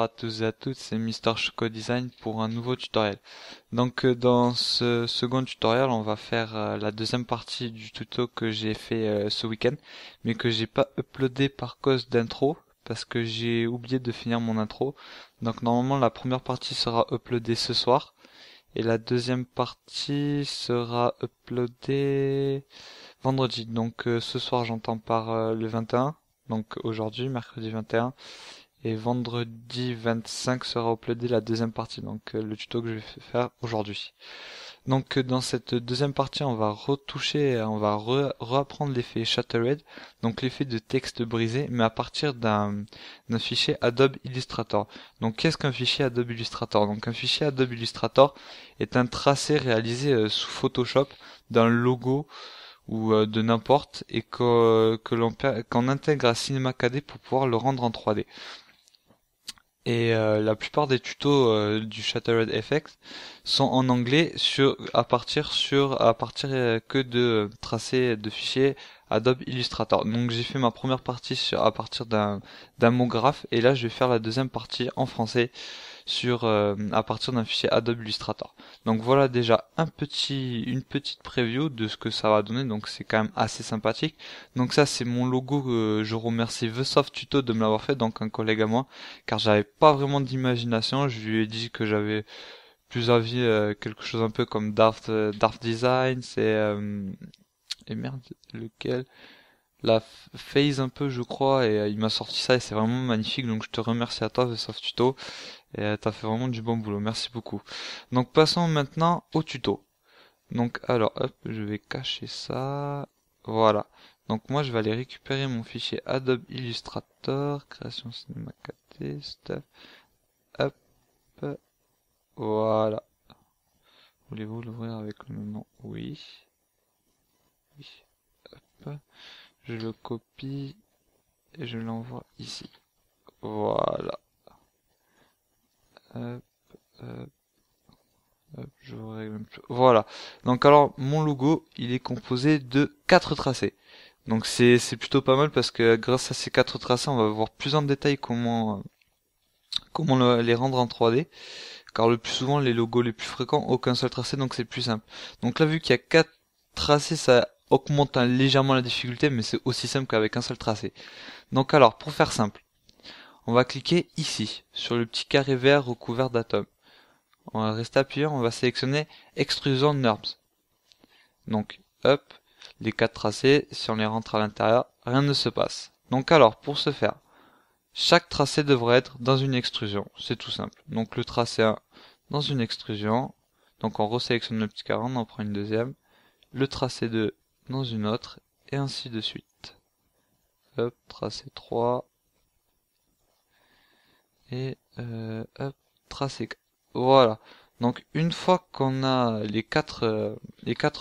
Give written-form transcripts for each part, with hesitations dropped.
à tous et à toutes, c'est Mister Choco Design pour un nouveau tutoriel. Donc dans ce second tutoriel, on va faire la deuxième partie du tuto que j'ai fait ce week-end, mais que j'ai pas uploadé par cause d'intro, parce que j'ai oublié de finir mon intro. Donc normalement la première partie sera uploadée ce soir, et la deuxième partie sera uploadée vendredi. Donc ce soir j'entends par le 21, donc aujourd'hui, mercredi 21. Et vendredi 25 sera uploadé la deuxième partie, donc le tuto que je vais faire aujourd'hui. Donc dans cette deuxième partie, on va retoucher, on va reapprendre l'effet Shattered, donc l'effet de texte brisé, mais à partir d'un fichier Adobe Illustrator. Donc qu'est-ce qu'un fichier Adobe Illustrator? Donc un fichier Adobe Illustrator est un tracé réalisé sous Photoshop d'un logo ou de n'importe, et qu'on intègre à Cinema 4D pour pouvoir le rendre en 3D. Et la plupart des tutos du Shattered FX sont en anglais à partir que de tracés de fichiers Adobe Illustrator. Donc j'ai fait ma première partie à partir d'un mot graphe, et là je vais faire la deuxième partie en français à partir d'un fichier Adobe Illustrator. Donc voilà déjà une petite preview de ce que ça va donner, donc c'est quand même assez sympathique. Donc ça c'est mon logo, je remercie TheSoft Tuto de me l'avoir fait, donc un collègue à moi, car j'avais pas vraiment d'imagination. Je lui ai dit que j'avais plus envie quelque chose un peu comme Daft Design, et merde, lequel, la phase un peu je crois, et il m'a sorti ça et c'est vraiment magnifique, donc je te remercie à toi TheSoft Tuto. Et t'as fait vraiment du bon boulot, merci beaucoup. Donc passons maintenant au tuto. Donc alors, hop, je vais cacher ça. Voilà. Donc moi je vais aller récupérer mon fichier Adobe Illustrator, création cinéma 4D, stuff. Hop, voilà. Voulez-vous l'ouvrir avec le même nom? Oui. Oui. Hop. Je le copie et je l'envoie ici. Voilà. Hop, hop. Je vous règle un peu. Voilà. Donc alors mon logo, il est composé de 4 tracés. Donc c'est plutôt pas mal parce que grâce à ces 4 tracés, on va voir plus en détail comment les rendre en 3D. Car le plus souvent les logos les plus fréquents, aucun seul tracé, donc c'est plus simple. Donc là vu qu'il y a 4 tracés, ça augmente légèrement la difficulté, mais c'est aussi simple qu'avec un seul tracé. Donc alors pour faire simple, on va cliquer ici sur le petit carré vert recouvert d'atomes. On va rester appuyé, on va sélectionner Extrusion NURBS. Donc, hop, les 4 tracés, si on les rentre à l'intérieur, rien ne se passe. Donc alors, pour ce faire, chaque tracé devrait être dans une extrusion, c'est tout simple. Donc le tracé 1 dans une extrusion, donc on resélectionne le petit carré, on en prend une deuxième, le tracé 2 dans une autre, et ainsi de suite. Hop, tracé 3, et hop, tracé 4. Voilà. Donc une fois qu'on a les quatre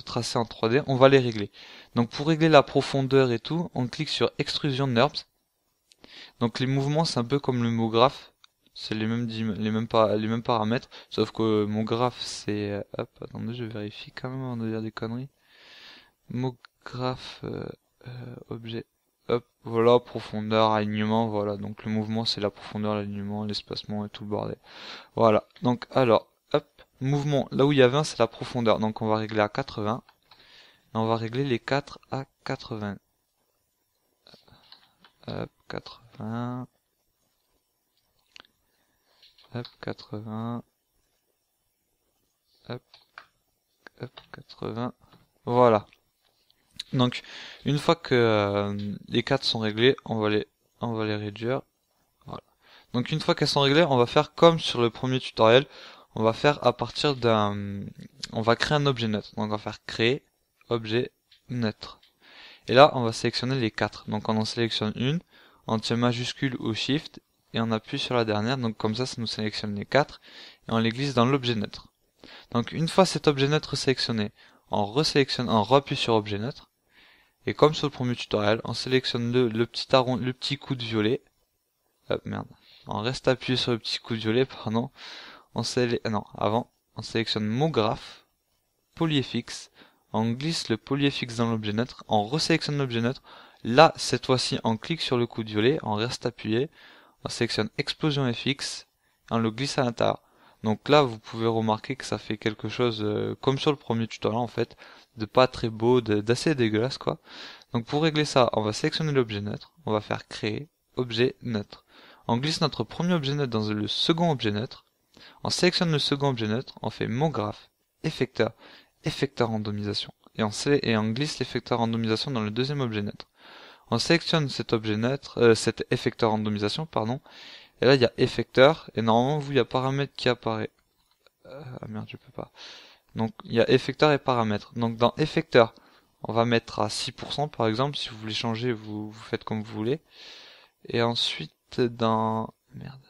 tracés en 3D, on va les régler. Donc pour régler la profondeur et tout, on clique sur Extrusion NURBS. Donc les mouvements, c'est un peu comme le mot graphe. C'est les mêmes paramètres. Sauf que mon graphe, c'est... hop, attendez, je vérifie quand même avant de dire des conneries. Mot graphe, objet. Hop, voilà, profondeur, alignement, voilà. Donc le mouvement, c'est la profondeur, l'alignement, l'espacement et tout le bordel. Voilà. Donc alors, hop, mouvement, là où il y a 20, c'est la profondeur. Donc on va régler à 80. Et on va régler les 4 à 80. Hop, 80. Hop, 80. Hop, hop, 80. Voilà. Donc, une fois que les 4 sont réglés, on va les réduire. Voilà. Donc une fois qu'elles sont réglées, on va faire comme sur le premier tutoriel. On va faire à partir on va créer un objet neutre. Donc on va faire créer objet neutre. Et là, on va sélectionner les 4. Donc on en sélectionne une, on tient majuscule ou shift, et on appuie sur la dernière. Donc comme ça nous sélectionne les 4, et on les glisse dans l'objet neutre. Donc une fois cet objet neutre sélectionné, on appuie sur objet neutre. Et comme sur le premier tutoriel, on sélectionne le petit coup de violet. Hop, merde. On reste appuyé sur le petit coup de violet, pardon. On sélectionne mot graphe, polyfx, on glisse le polyfx dans l'objet neutre, on resélectionne l'objet neutre. Là, cette fois-ci, on clique sur le coup de violet, on reste appuyé, on sélectionne explosion fx, on le glisse à l'intérieur. Donc là, vous pouvez remarquer que ça fait quelque chose, comme sur le premier tutoriel en fait, de pas très beau, d'assez dégueulasse quoi. Donc pour régler ça, on va sélectionner l'objet neutre, on va faire créer objet neutre. On glisse notre premier objet neutre dans le second objet neutre, on sélectionne le second objet neutre, on fait mot graphe, effecteur, effecteur randomisation, et on glisse l'effecteur randomisation dans le deuxième objet neutre. On sélectionne cet objet neutre, cet effecteur randomisation, pardon, et là il y a effecteur, et normalement vous il y a paramètre qui apparaît. Ah merde, je peux pas. Donc il y a effecteur et paramètres. Donc dans effecteur, on va mettre à 6% par exemple, si vous voulez changer, vous faites comme vous voulez. Et ensuite dans merde,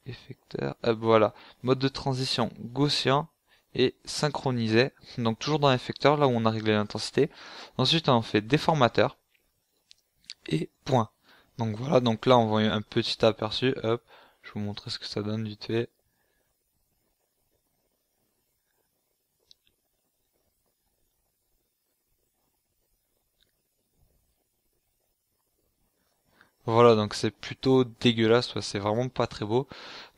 effecteur, voilà, mode de transition gaussien et synchronisé. Donc toujours dans effecteur, là où on a réglé l'intensité. Ensuite on fait déformateur et point. Donc voilà, donc là on voit un petit aperçu, hop, je vais vous montrer ce que ça donne vite fait. Voilà, donc c'est plutôt dégueulasse, ouais, c'est vraiment pas très beau.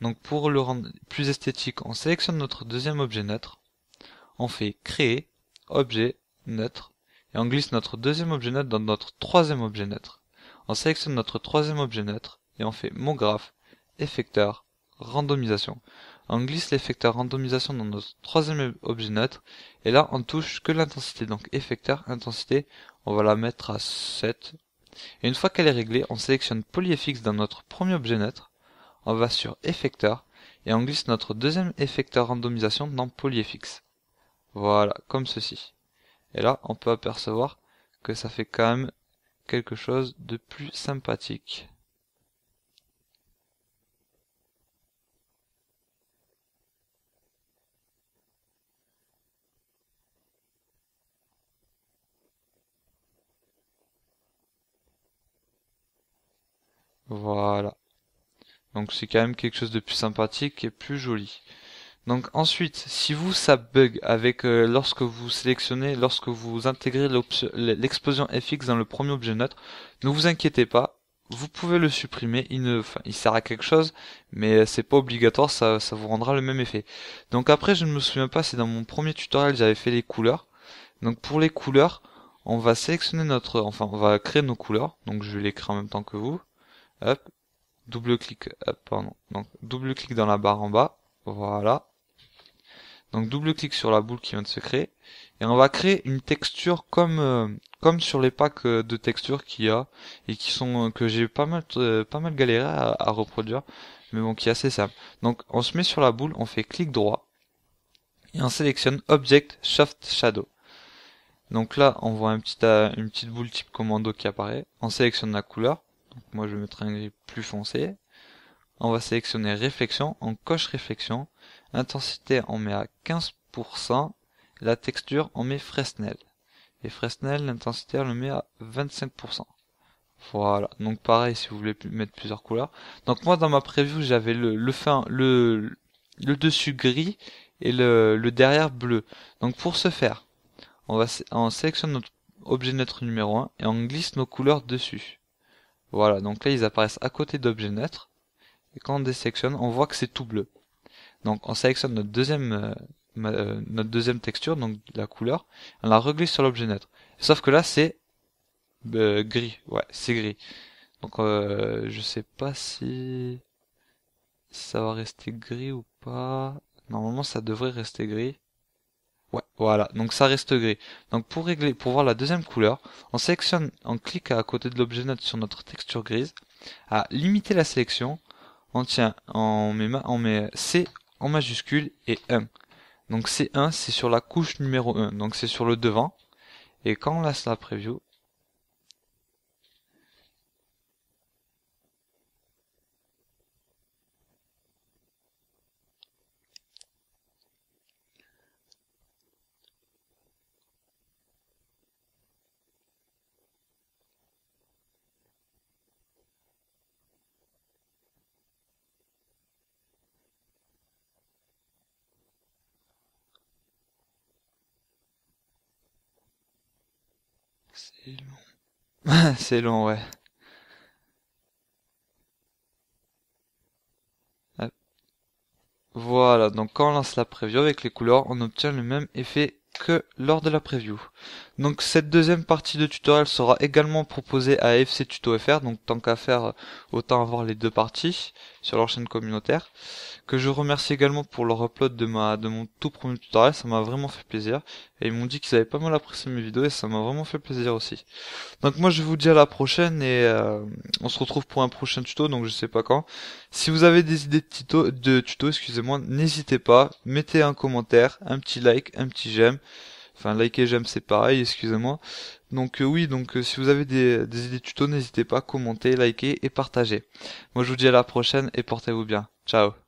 Donc pour le rendre plus esthétique, on sélectionne notre deuxième objet neutre, on fait créer, objet, neutre, et on glisse notre deuxième objet neutre dans notre troisième objet neutre. On sélectionne notre troisième objet neutre, et on fait mot graphe, effecteur, randomisation. On glisse l'effecteur randomisation dans notre troisième objet neutre, et là on touche que l'intensité, donc effecteur, intensité, on va la mettre à 7. Et une fois qu'elle est réglée, on sélectionne PolyFX dans notre premier objet neutre, on va sur effecteur, et on glisse notre deuxième effecteur randomisation dans PolyFX. Voilà, comme ceci. Et là, on peut apercevoir que ça fait quand même quelque chose de plus sympathique. Voilà. Donc c'est quand même quelque chose de plus sympathique et plus joli. Donc ensuite, si vous ça bug avec lorsque vous sélectionnez, lorsque vous intégrez l'explosion FX dans le premier objet neutre, ne vous inquiétez pas, vous pouvez le supprimer, il sert à quelque chose, mais c'est pas obligatoire, ça vous rendra le même effet. Donc après, je ne me souviens pas si dans mon premier tutoriel j'avais fait les couleurs. Donc pour les couleurs, on va sélectionner on va créer nos couleurs. Donc je vais les créer en même temps que vous. Hop, double-clic, hop, pardon. Donc double-clic dans la barre en bas, voilà. Donc double-clic sur la boule qui vient de se créer et on va créer une texture comme sur les packs de textures qu'il y a et qui sont que j'ai pas mal galéré à reproduire, mais bon qui est assez simple. Donc on se met sur la boule, on fait clic droit et on sélectionne Object Shaft Shadow. Donc là on voit une petite boule type commando qui apparaît. On sélectionne la couleur. Donc moi je vais mettre un gris plus foncé. On va sélectionner réflexion, on coche réflexion, intensité on met à 15%, la texture on met Fresnel. Et Fresnel, l'intensité on le met à 25%. Voilà, donc pareil si vous voulez mettre plusieurs couleurs. Donc moi dans ma preview j'avais le dessus gris et le derrière bleu. Donc pour ce faire, on sélectionne notre objet neutre numéro 1 et on glisse nos couleurs dessus. Voilà, donc là ils apparaissent à côté d'objet neutre. Et quand on désélectionne, on voit que c'est tout bleu. Donc on sélectionne notre deuxième texture, donc la couleur, on la reglisse sur l'objet neutre. Sauf que là c'est gris, ouais, c'est gris. Donc je sais pas si ça va rester gris ou pas. Normalement ça devrait rester gris. Ouais, voilà, donc ça reste gris. Donc pour voir la deuxième couleur, on clique à côté de l'objet neutre sur notre texture grise, à limiter la sélection, on met C en majuscule et 1. Donc C1 c'est sur la couche numéro 1, donc c'est sur le devant. Et quand on lance la preview, c'est long. C'est long, ouais. Hop. Voilà, donc quand on lance la preview avec les couleurs, on obtient le même effet que lors de la preview. Donc cette deuxième partie de tutoriel sera également proposée à FC Tuto FR, donc tant qu'à faire, autant avoir les deux parties sur leur chaîne communautaire. Que je remercie également pour leur upload de mon tout premier tutoriel, ça m'a vraiment fait plaisir. Et ils m'ont dit qu'ils avaient pas mal apprécié mes vidéos et ça m'a vraiment fait plaisir aussi. Donc moi je vous dis à la prochaine et on se retrouve pour un prochain tuto, donc je sais pas quand. Si vous avez des idées de tuto, excusez-moi, n'hésitez pas, mettez un commentaire, un petit like, un petit j'aime. Enfin, like et j'aime c'est pareil, excusez-moi. Donc oui, donc si vous avez des idées de tuto, n'hésitez pas à commenter, liker et partager. Moi je vous dis à la prochaine et portez-vous bien. Ciao.